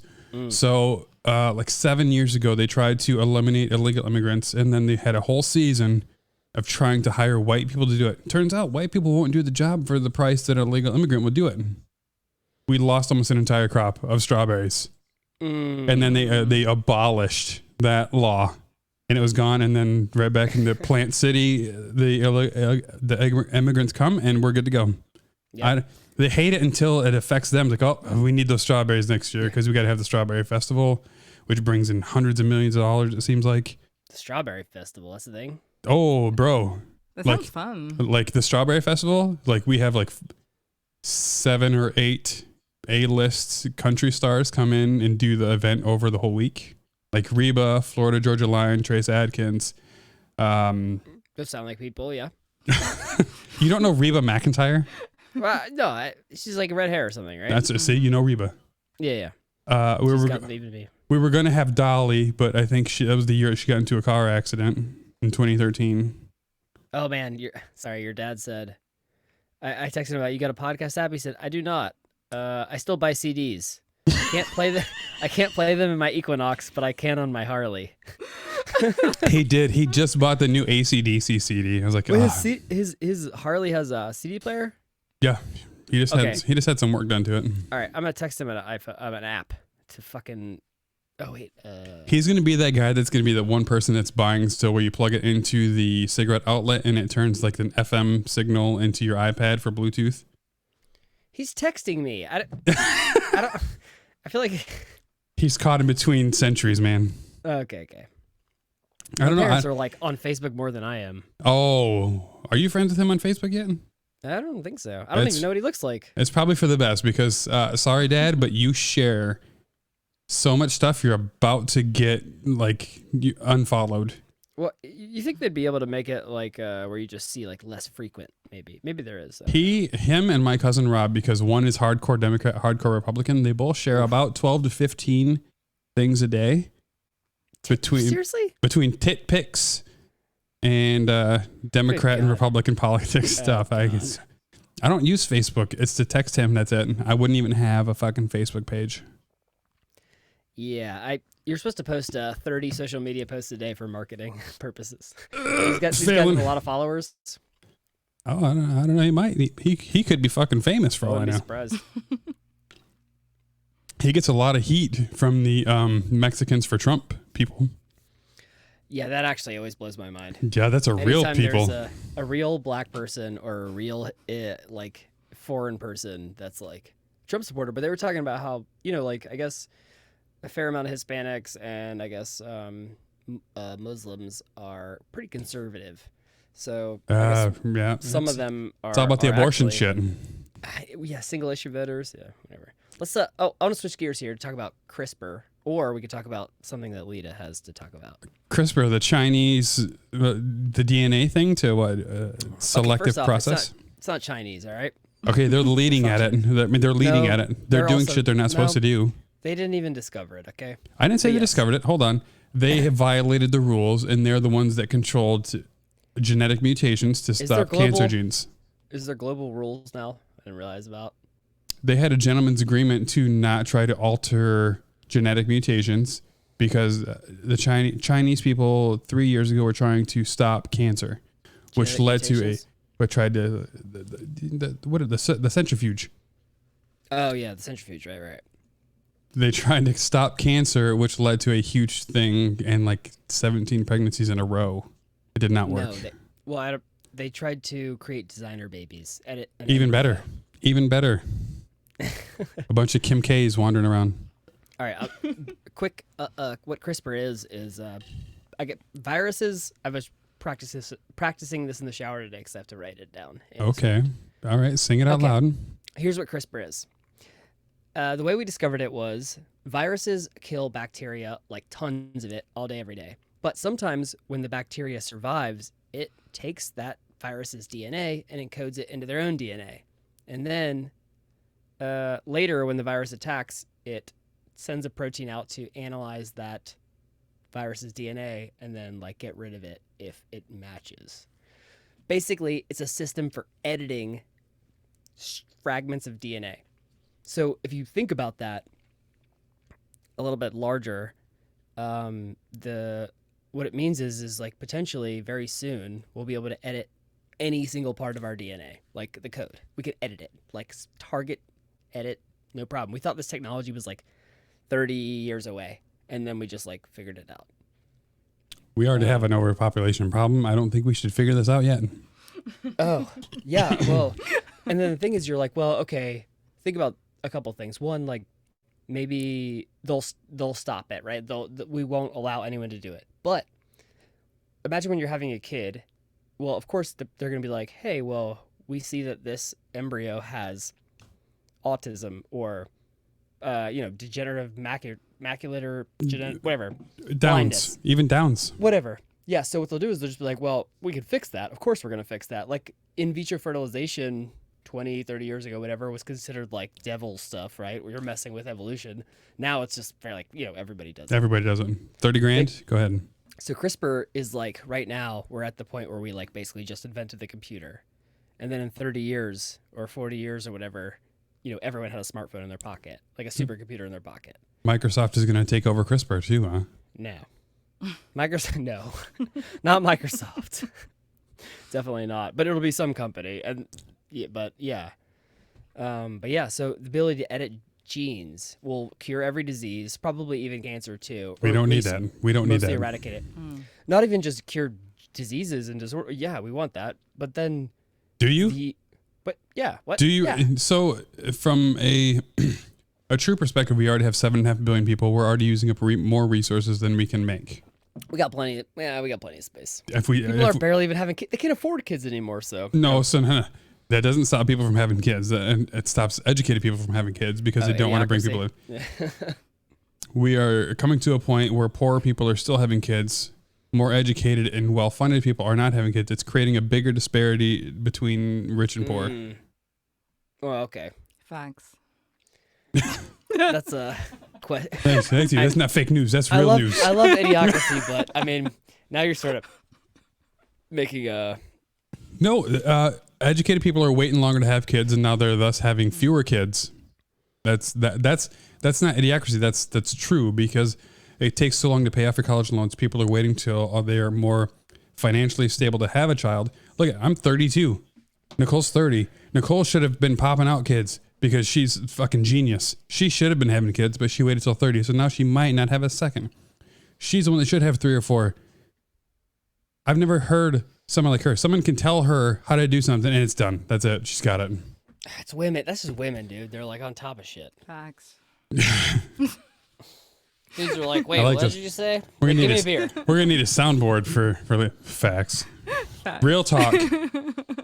C: So like 7 years ago, they tried to eliminate illegal immigrants, and then they had a whole season of trying to hire white people to do it. Turns out white people won't do the job for the price that an illegal immigrant would do it. We lost almost an entire crop of strawberries, and then they abolished that law and it was gone. And then right back into Plant City, the immigrants come, and we're good to go.
E: Yep.
C: They hate it until it affects them. It's like, oh, we need those strawberries next year because we got to have the Strawberry Festival, which brings in hundreds of millions of dollars, it seems like.
E: The Strawberry Festival, that's the thing.
C: Oh, bro.
D: That sounds fun.
C: Like the Strawberry Festival, like we have like 7 or 8 A-list country stars come in and do the event over the whole week. Like Reba, Florida Georgia Line, Trace Adkins.
E: Those sound like people, yeah.
C: You don't know Reba McEntire?
E: Well, no, she's like red hair or something, right?
C: See, you know Reba.
E: Yeah.
C: We were going to have Dolly, but I think that was the year she got into a car accident in 2013.
E: Oh man, your dad said. I texted him about, you got a podcast app? He said, I do not. I still buy CDs. I can't play them in my Equinox, but I can on my Harley.
C: He did. He just bought the new AC/DC CD. I was like,
E: wait, his Harley has a CD player?
C: Yeah, he just had some work done to it.
E: All right, I'm gonna text him an app to fucking. Oh wait.
C: He's gonna be that guy that's gonna be the one person that's buying still, where you plug it into the cigarette outlet and it turns like an FM signal into your iPad for Bluetooth.
E: He's texting me. I don't. I feel like
C: he's caught in between centuries, man.
E: Okay.
C: I don't know.
E: My parents are like on Facebook more than I am.
C: Oh, are you friends with him on Facebook yet?
E: I don't think so. I don't even know what he looks like.
C: It's probably for the best because, sorry, Dad, but you share so much stuff you're about to get unfollowed.
E: Well, you think they'd be able to make it like where you just see like less frequent? Maybe there is.
C: Him, and my cousin Rob, because one is hardcore Democrat, hardcore Republican. They both share about 12 to 15 things a day. Between tit pics and Democrat and Republican politics stuff. I don't use Facebook. It's to text him. That's it. I wouldn't even have a fucking Facebook page.
E: Yeah, you're supposed to post 30 social media posts a day for marketing purposes. He's got a lot of followers.
C: Oh, I don't know. He might. He could be fucking famous for all I know.
E: Surprised.
C: He gets a lot of heat from the Mexicans for Trump people.
E: Yeah, that actually always blows my mind.
C: Yeah, that's real people.
E: There's a real black person or a real like foreign person that's like Trump supporter, but they were talking about how, like I guess a fair amount of Hispanics and I guess Muslims are pretty conservative. So I guess some of them are.
C: It's all about the abortion shit.
E: Yeah, single issue voters. Yeah, whatever. Let's. I want to switch gears here to talk about CRISPR, or we could talk about something that Lita has to talk about. CRISPR,
C: the Chinese, the DNA thing to what? Selective process.
E: It's not Chinese, all right.
C: Okay, they're leading at it. I mean, they're leading at it. They're doing shit they're not supposed to do.
E: They didn't even discover it. Okay.
C: I didn't say they discovered it. Hold on. They have violated the rules, and they're the ones that controlled genetic mutations to stop cancer genes.
E: Is there global rules now? I didn't realize about.
C: They had a gentleman's agreement to not try to alter genetic mutations because the Chinese people 3 years ago were trying to stop cancer, which led to the centrifuge.
E: Oh yeah, the centrifuge, right.
C: They tried to stop cancer, which led to a huge thing and like 17 pregnancies in a row. It did not work.
E: No, they tried to create designer babies.
C: Even better. A bunch of Kim K's wandering around.
E: All right, quick. What CRISPR is I get viruses. I was practicing this in the shower today because I have to write it down.
C: Okay. All right. Sing it out loud.
E: Here's what CRISPR is. The way we discovered it was viruses kill bacteria, like tons of it, all day, every day. But sometimes when the bacteria survives, it takes that virus's DNA and encodes it into their own DNA. And then later, when the virus attacks, it sends a protein out to analyze that virus's DNA and then get rid of it if it matches. Basically, it's a system for editing fragments of DNA. So if you think about that a little bit larger, what it means is potentially very soon we'll be able to edit any single part of our DNA, like the code. We could edit it, target, edit, no problem. We thought this technology was 30 years away, and then we just figured it out.
C: We already have an overpopulation problem. I don't think we should figure this out yet.
E: Oh, yeah. Well, and then the thing is, you're like, well, okay, think about a couple things. One, like maybe they'll stop it, right? We won't allow anyone to do it. But imagine when you're having a kid. Well, of course, they're going to be like, hey, well, we see that this embryo has autism or, degenerative macular or whatever.
C: Downs.
E: Blindness.
C: Even Downs.
E: Whatever. Yeah, so what they'll do is they'll just be like, well, we can fix that. Of course we're going to fix that. Like in vitro fertilization 20, 30 years ago, whatever, was considered like devil stuff, right? Where you're messing with evolution. Now it's just very like, everybody does it.
C: Everybody does it. 30 grand? Go ahead.
E: So CRISPR is like, right now, we're at the point where we like basically just invented the computer. And then in 30 years or 40 years or whatever, everyone had a smartphone in their pocket, like a supercomputer in their pocket.
C: Microsoft is going to take over CRISPR too, huh?
E: No. Microsoft, no. Not Microsoft. Definitely not. But it'll be some company. And yeah. So the ability to edit genes will cure every disease, probably even cancer too.
C: We don't need that. We don't need that.
E: Mostly eradicate it. Not even just cure diseases and disorder. Yeah, we want that. But then
C: do you?
E: What?
C: Do you?
E: Yeah.
C: So from a true perspective, we already have 7.5 billion people. We're already using up more resources than we can make.
E: We got plenty of space.
C: People
E: are barely even having kids. They can't afford kids anymore, so.
C: No. That doesn't stop people from having kids. And it stops educated people from having kids because they don't want to bring people in. We are coming to a point where poor people are still having kids. More educated and well-funded people are not having kids. It's creating a bigger disparity between rich and poor.
E: Well, okay.
D: Facts.
E: That's a question.
C: Thank you. That's not fake news. That's real news.
E: I love idiocracy, but I mean, now you're sort of making a...
C: No, educated people are waiting longer to have kids, and now they're thus having fewer kids. That's not idiocracy. That's true because it takes so long to pay off your college loans. People are waiting till they are more financially stable to have a child. Look, I'm 32. Nicole's 30. Nicole should have been popping out kids because she's fucking genius. She should have been having kids, but she waited till 30. So now she might not have a second. She's the one that should have 3 or 4. I've never heard someone like her. Someone can tell her how to do something and it's done. That's it. She's got it.
E: It's women. That's just women, dude. They're like on top of shit.
D: Facts.
E: Dudes are like, wait, what did you say?
C: Give
E: me a beer.
C: We're going to need a soundboard for the facts. Real talk.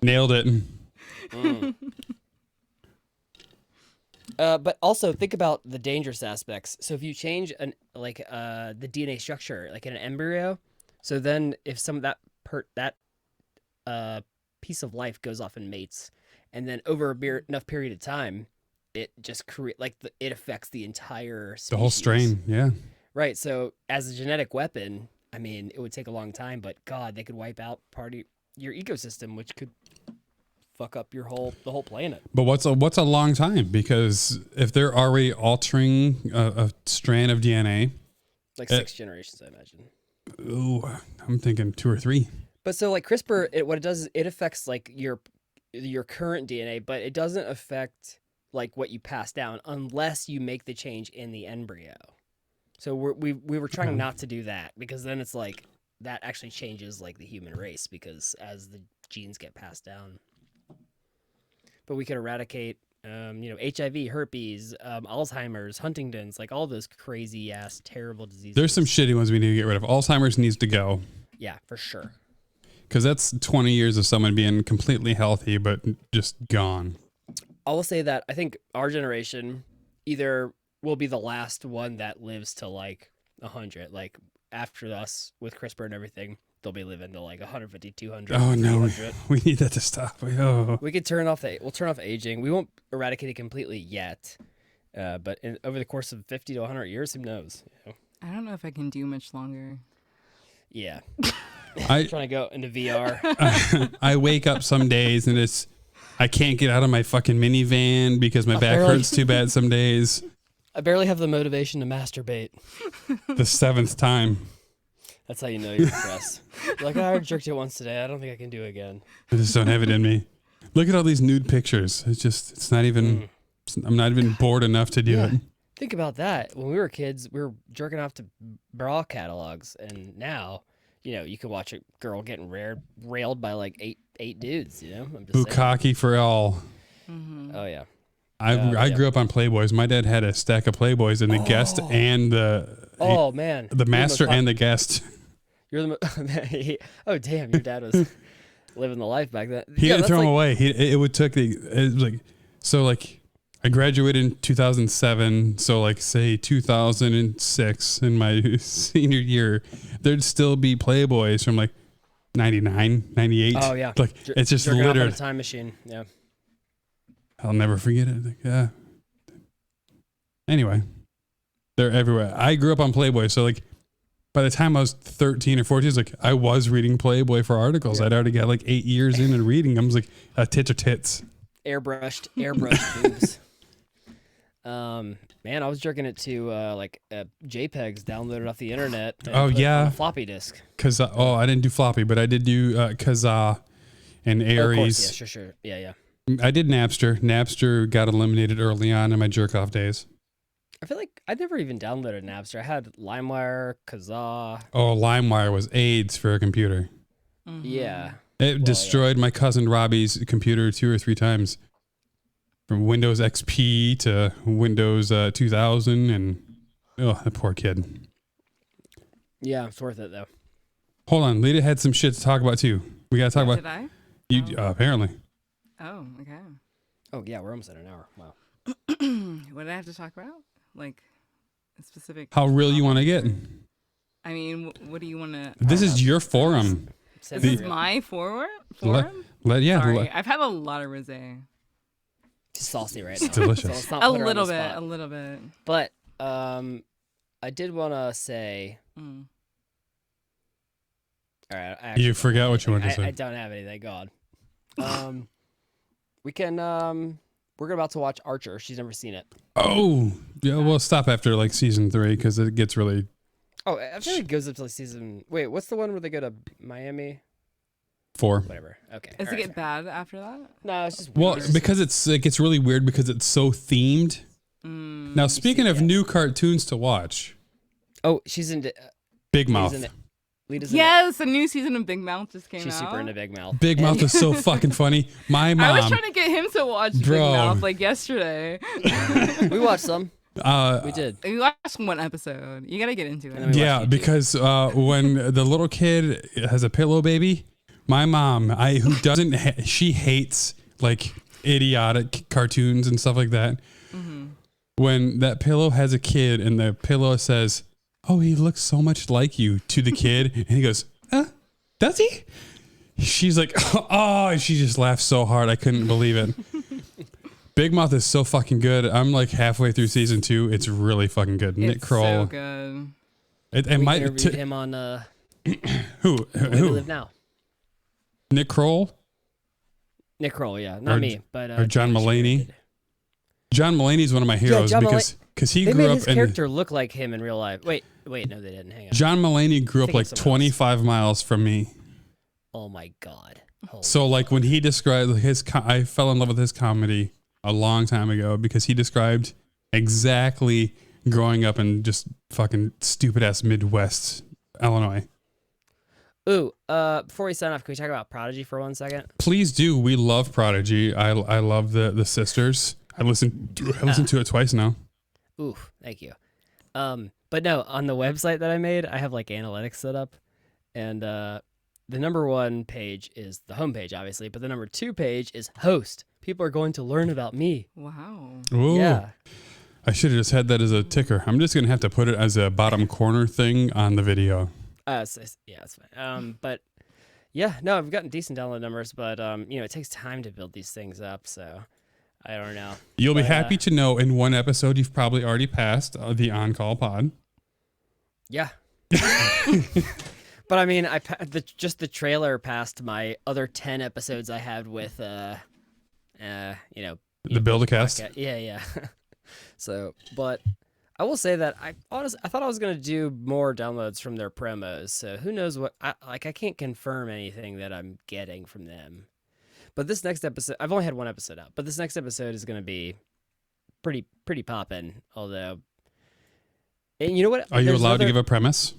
C: Nailed it.
E: But also think about the dangerous aspects. So if you change the DNA structure, like in an embryo, so then if some of that piece of life goes off and mates, and then over enough period of time, it just it affects the entire species.
C: The whole strain, yeah.
E: Right. So as a genetic weapon, I mean, it would take a long time, but God, they could wipe out part of your ecosystem, which could fuck up the whole planet.
C: But what's a long time? Because if they're already altering a strand of DNA,
E: like 6 generations, I imagine.
C: Ooh, I'm thinking 2 or 3.
E: But so like CRISPR, what it does is it affects like your current DNA, but it doesn't affect like what you pass down unless you make the change in the embryo. So we were trying not to do that because then it's like that actually changes like the human race because as the genes get passed down. But we could eradicate, HIV, herpes, Alzheimer's, Huntington's, like all those crazy ass terrible diseases.
C: There's some shitty ones we need to get rid of. Alzheimer's needs to go.
E: Yeah, for sure.
C: Because that's 20 years of someone being completely healthy but just gone.
E: I will say that I think our generation either will be the last one that lives to like 100. Like after us with CRISPR and everything, they'll be living to like 150, 200.
C: Oh no,
E: 300.
C: we need that to stop. Oh.
E: We could turn off aging. We won't eradicate it completely yet, but over the course of 50 to 100 years, who knows?
D: I don't know if I can do much longer.
E: Yeah.
C: I'm
E: trying to go into VR.
C: I wake up some days and I can't get out of my fucking minivan because my back hurts too bad some days.
E: I barely have the motivation to masturbate.
C: The 7th time.
E: That's how you know you're depressed. You're like, I already jerked it once today. I don't think I can do it again.
C: I just don't have it in me. Look at all these nude pictures. It's not even, I'm not even bored enough to do it.
E: Think about that. When we were kids, we were jerking off to bra catalogs. And now you could watch a girl getting railed by like eight dudes. I'm just saying.
C: Bukkake for all.
E: Oh yeah.
C: I grew up on Playboys. My dad had a stack of Playboys, and the guest and
E: Oh man.
C: the master and the guest.
E: You're the. Oh damn, your dad was living the life back then.
C: He didn't
E: that's
C: throw them
E: like-
C: away. It would took it was like so like I graduated in 2007, so like say 2006 in my senior year, there'd still be Playboys from like 99, 98.
E: Oh yeah.
C: Like it's just
E: Jerking off on a
C: littered.
E: time machine. Yeah.
C: I'll never forget it. Like, yeah. Anyway, they're everywhere. I grew up on Playboy, so like by the time I was 13 or 14, it's like I was reading Playboy for articles.
E: Yeah.
C: I'd already got like 8 years in and reading them. I was like, tits are tits.
E: Airbrushed boobs. Man, I was jerking it to JPEGs downloaded off the internet. And
C: Oh,
E: put it
C: yeah.
E: on a floppy disk.
C: I didn't do floppy, but I did do Kazaa and
E: Oh, of
C: Aries.
E: course, yeah, sure. Yeah.
C: I did Napster. Napster got eliminated early on in my jerk off days.
E: I feel like I never even downloaded Napster. I had LimeWire, Kazaa.
C: Oh, LimeWire was AIDS for a computer.
E: Yeah.
C: It destroyed my cousin Robbie's computer 2 or 3 times. From Windows XP to Windows 2000, and that poor kid.
E: Yeah, it's worth it though.
C: Hold on, Lita had some shit to talk about too. We gotta talk about
D: Did I?
C: you. Apparently,
D: Oh, okay.
E: Oh yeah, we're almost at an hour. Wow.
D: What did I have to talk about? Like a specific.
C: how real you want to get?
D: I mean, what do you want to?
C: This is your forum.
D: This is my forum.
C: Yeah,
D: Sorry, I've had a lot of rosé.
E: It's saucy right now.
C: It's delicious.
E: So let's not
D: A
E: put her on the
D: little bit.
E: spot. But I did want to say.
D: Mm.
E: All right, I actually
C: you
E: don't
C: forgot
E: have
C: what you wanted to
E: anything.
C: say.
E: I don't have anything. God. We can. We're about to watch Archer. She's never seen it.
C: Oh, yeah. We'll stop after like season 3 because it gets really.
E: Oh, I feel like it goes up to like season. Wait, what's the one where they go to Miami?
C: 4.
E: Whatever. Okay.
D: Does
E: all
D: it
E: right.
D: get bad after that?
E: No, it's just
C: Well,
E: weird.
C: because it gets really weird because it's so themed. Now, speaking of new cartoons to watch,
E: Oh, she's into
C: Big
E: Lita's
C: Mouth.
E: in it. Lita's in
D: Yes, a new season of Big Mouth just came
E: it. She's
D: out.
E: super into Big Mouth.
C: Big Mouth is so fucking funny. My
D: I was
C: mom,
D: trying to get him to watch Big
C: Bro.
D: Mouth like yesterday.
E: We watched some. We did.
D: We watched one episode. You gotta get into
E: And
D: it.
E: then we
C: yeah,
E: watched YouTube.
C: because when the little kid has a pillow baby, my mom, who doesn't, she hates like idiotic cartoons and stuff like that. When that pillow has a kid and the pillow says, "Oh, he looks so much like you," to the kid, and he goes, "Does he?" She's like, "Oh," and she just laughed so hard I couldn't believe it. Big Mouth is so fucking good. I'm like halfway through season 2. It's really fucking good. Nick
D: It's
C: Kroll.
D: so good.
C: It
E: We
C: might
E: interviewed him on
C: who
E: Where We
C: who
E: Live Now.
C: Nick Kroll
E: Nick Kroll, yeah, not
C: Or-
E: me, but
C: or John
E: James
C: Mulaney.
E: Stewart did.
C: John Mulaney is one of my heroes
E: John
C: because he
E: They
C: grew
E: made
C: up
E: his
C: in
E: character look like him in real life. Wait, no, they didn't. Hang on.
C: John Mulaney grew up
E: Think
C: like
E: of someone else.
C: 25 miles from me.
E: Oh my God. Holy
C: So like when he described I fell in love with his comedy a long time ago because he described exactly growing up in just fucking stupid ass Midwest Illinois.
E: Ooh, before we sign off, can we talk about Prodigy for 1 second?
C: Please do. We love Prodigy. I love the sisters. I listened to it twice now.
E: Ooh, thank you. But no, on the website that I made, I have like analytics set up, and the number 1 page is the homepage, obviously, but the number 2 page is host. People are going to learn about me.
D: Wow.
C: Ooh.
E: Yeah.
C: I should have just had that as a ticker. I'm just going to have to put it as a bottom corner thing on the video.
E: Yeah, that's fine. But yeah, no, I've gotten decent download numbers, but it takes time to build these things up, so I don't know.
C: You'll be
E: But,
C: happy to know in one episode you've probably already passed the on-call pod.
E: Yeah. But I mean, just the trailer passed my other 10 episodes I had with
C: The Build-A-Cast.
E: Yeah. So, but I will say that I thought I was gonna do more downloads from their promos. So who knows what? I can't confirm anything that I'm getting from them. But this next episode, I've only had one episode out, but this next episode is gonna be pretty poppin'. Although, and you know what?
C: Are you
E: There's
C: allowed to
E: another-
C: give a premise?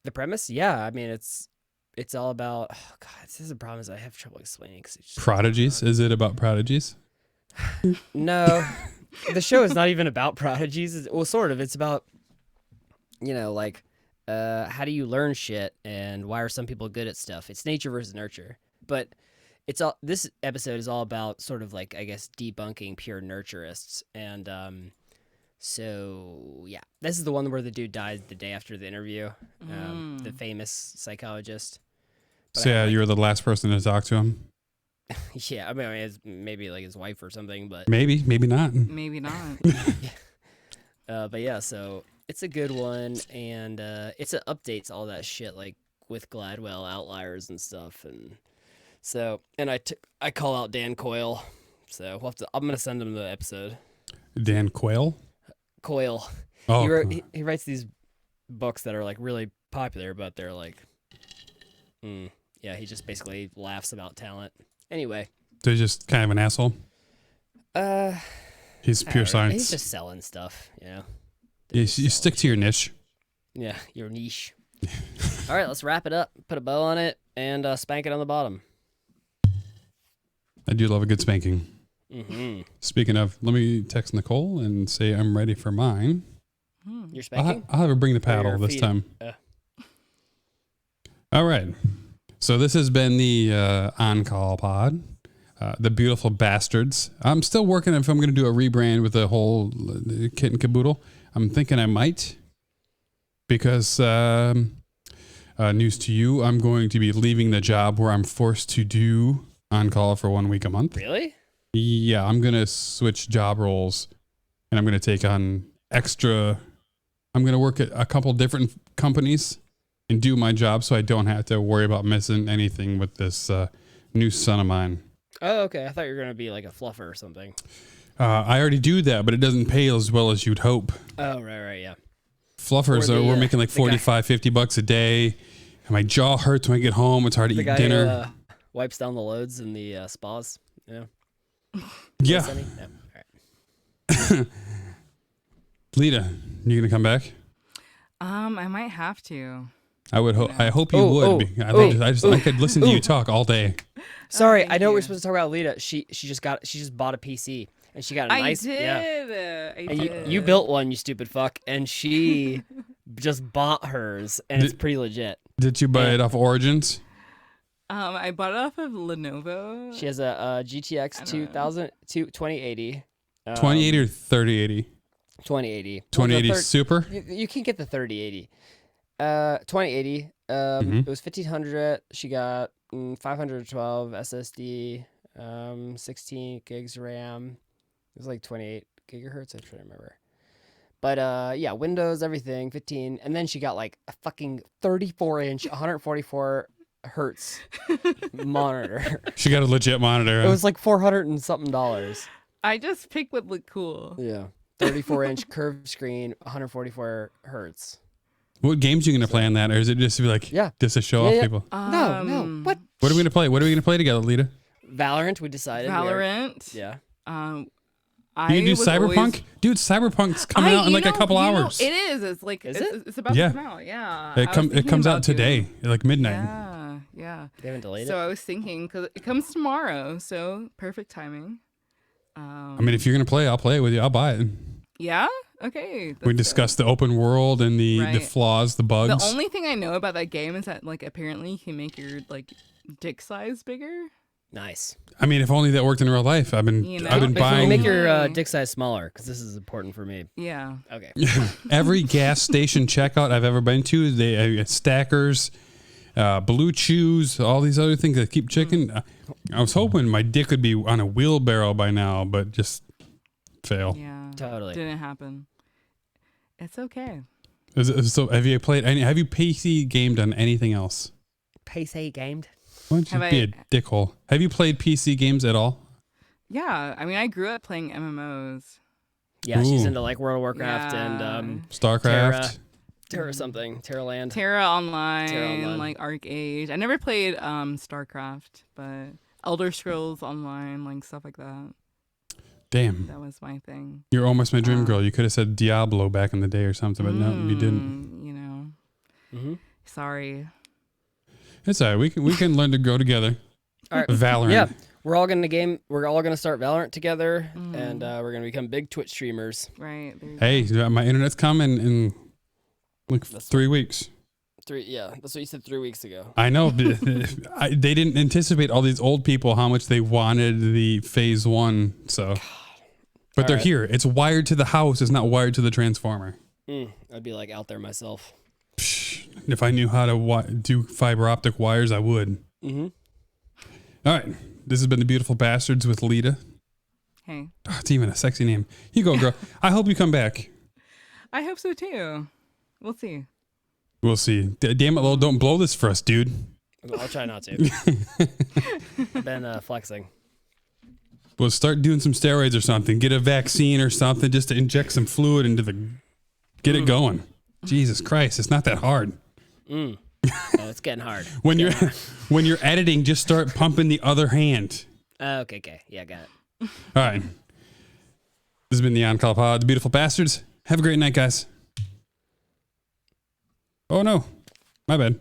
E: The premise? Yeah, I mean it's all about. Oh God, this is a problem. Is I have trouble explaining.
C: Prodigies? Is it about prodigies?
E: No, the show is not even about prodigies. Well, sort of. It's about, like, how do you learn shit and why are some people good at stuff? It's nature versus nurture. But this episode is all about sort of like, I guess, debunking pure nurturists. And so, yeah, this is the one where the dude died the day after the interview, the famous psychologist. But
C: So yeah, you were the last person to talk to him.
E: Yeah, I mean, it's maybe like his wife or something, but
C: Maybe not.
D: Maybe not.
E: but yeah, so it's a good one, and it updates all that shit like with Gladwell outliers and stuff, and so I call out Dan Coyle, so I'm gonna send him the episode.
C: Dan Quayle?
E: Coyle.
C: Oh,
E: He writes these books that are like really popular, but they're like, yeah, he just basically laughs about talent. Anyway,
C: so he's just kind of an asshole. He's pure science.
E: He's just selling stuff,
C: You stick to your niche.
E: Yeah, your niche. All right, let's wrap it up. Put a bow on it and spank it on the bottom.
C: I do love a good spanking.
E: Mm-hmm.
C: Speaking of, let me text Nicole and say I'm ready for mine.
E: You're spanking?
C: I'll have her bring the
E: Or
C: paddle
E: your
C: this
E: feet?
C: time. All right. So this has been the on-call pod, the beautiful bastards. I'm still working if I'm going to do a rebrand with the whole kit and caboodle. I'm thinking I might, because news to you, I'm going to be leaving the job where I'm forced to do on-call for 1 week a month.
E: Really?
C: Yeah, I'm going to switch job roles, and I'm going to take on extra. I'm going to work at a couple different companies and do my job so I don't have to worry about missing anything with this new son of mine.
E: Oh, okay. I thought you were going to be like a fluffer or something.
C: I already do that, but it doesn't pay as well as you'd hope.
E: Oh, right, yeah.
C: Fluffers, we're making like $45-$50 a day. And my jaw hurts when I get home. It's hard to
E: The
C: eat
E: guy
C: dinner.
E: who wipes down the loads in the spas. Yeah.
C: Yeah.
E: Yeah. All right.
C: Lita, you going to come back?
D: I might have to.
C: I would hope. I hope you would. I could listen to you talk all day.
E: Sorry,
D: thank
E: I know
D: you.
E: we're supposed to talk about Lita. She just bought a PC and she got a nice.
D: I did.
E: Yeah.
D: I
E: And
D: did.
E: you built one, you stupid fuck, and she just bought hers, and it's pretty legit.
C: Did you buy it off Origins?
D: I bought it off of Lenovo.
E: She has a GTX 2080.
C: 2080 or 3080?
E: 2080.
C: 2080 Super?
E: You can get the 3080. 2080. It was 1500. She got 512 SSD, 16 gigs RAM. It was like 28 gigahertz. I'm trying to remember. But yeah, Windows, everything, 15. And then she got like a fucking 34-inch, 144 hertz monitor.
C: She got a legit monitor.
E: It was like $400 and something.
D: I just picked what looked cool.
E: Yeah. 34-inch curved screen, 144 hertz.
C: What games are you going to play on that? Or is it just to be like, just to show off people?
E: No. What?
C: What are we going to play? What are we going to play together, Lita?
E: Valorant, we decided.
D: Valorant.
E: Yeah.
C: You can do Cyberpunk? Dude, Cyberpunk's coming out in like a couple hours.
D: It is. It's like it's about to come out. Yeah.
C: It comes out today, like midnight.
D: Yeah.
E: They haven't delayed
D: So
E: it?
D: I was thinking, because it comes tomorrow, so perfect timing.
C: I mean, if you're going to play, I'll play it with you. I'll buy it.
D: Yeah? Okay.
C: We discussed the open world and the flaws, the bugs.
D: The only thing I know about that game is that, like, apparently you can make your, like, dick size bigger.
E: Nice.
C: I mean, if only that worked in real life. I've been buying.
E: Make your dick size smaller, because this is important for me.
D: Yeah.
E: Okay.
C: Every gas station checkout I've ever been to, they stackers, Blue Chews, all these other things that keep checking. I was hoping my dick would be on a wheelbarrow by now, but just fail.
D: Yeah.
E: Totally.
D: Didn't happen. It's okay.
C: So have you played any? Have you PC gamed on anything else?
E: PC gamed?
C: Why don't you be a dickhole? Have you played PC games at all?
D: Yeah. I mean, I grew up playing MMOs.
E: Yeah, she's
C: Ooh.
E: into like World of Warcraft and
C: StarCraft.
E: Terra something. Terraland.
D: Terra Online,
E: Terra Online.
D: like Arcade. I never played StarCraft, but Elder Scrolls Online, like stuff like that.
C: Damn.
D: That was my thing.
C: You're almost my dream girl. You could have said Diablo back in the day or something, but no, you didn't.
D: You know.
E: Mm-hmm.
D: Sorry.
C: It's all right. We can learn to grow together.
E: All right.
C: Valorant.
E: Yeah, we're all gonna start Valorant together, and we're gonna become big Twitch streamers.
D: Right. There you
C: Hey, my internet's coming in like 3 weeks.
E: That's what you said 3 weeks ago.
C: I know. But they didn't anticipate all these old people how much they wanted the phase 1. So, but they're here. It's wired to the house. It's not wired to the transformer.
E: I'd be like out there myself.
C: If I knew how to do fiber optic wires, I would.
E: Mm-hmm.
C: All right. This has been the Beautiful Bastards with Lita.
D: Hey.
C: Oh, it's even a sexy name. You go, girl. I hope you come back.
D: I hope so too. We'll see.
C: We'll see. Damn it, Lowell, don't blow this for us, dude.
E: I'll try not to. I've been flexing.
C: We'll start doing some steroids or something. Get a vaccine or something just to inject some fluid into the... Get it going. Jesus Christ, it's not that hard.
E: Oh, it's getting hard.
C: When you're editing, just start pumping the other hand.
E: Okay. Yeah, got it.
C: All right. This has been the OnCall Pod, the Beautiful Bastards. Have a great night, guys. Oh, no. My bad.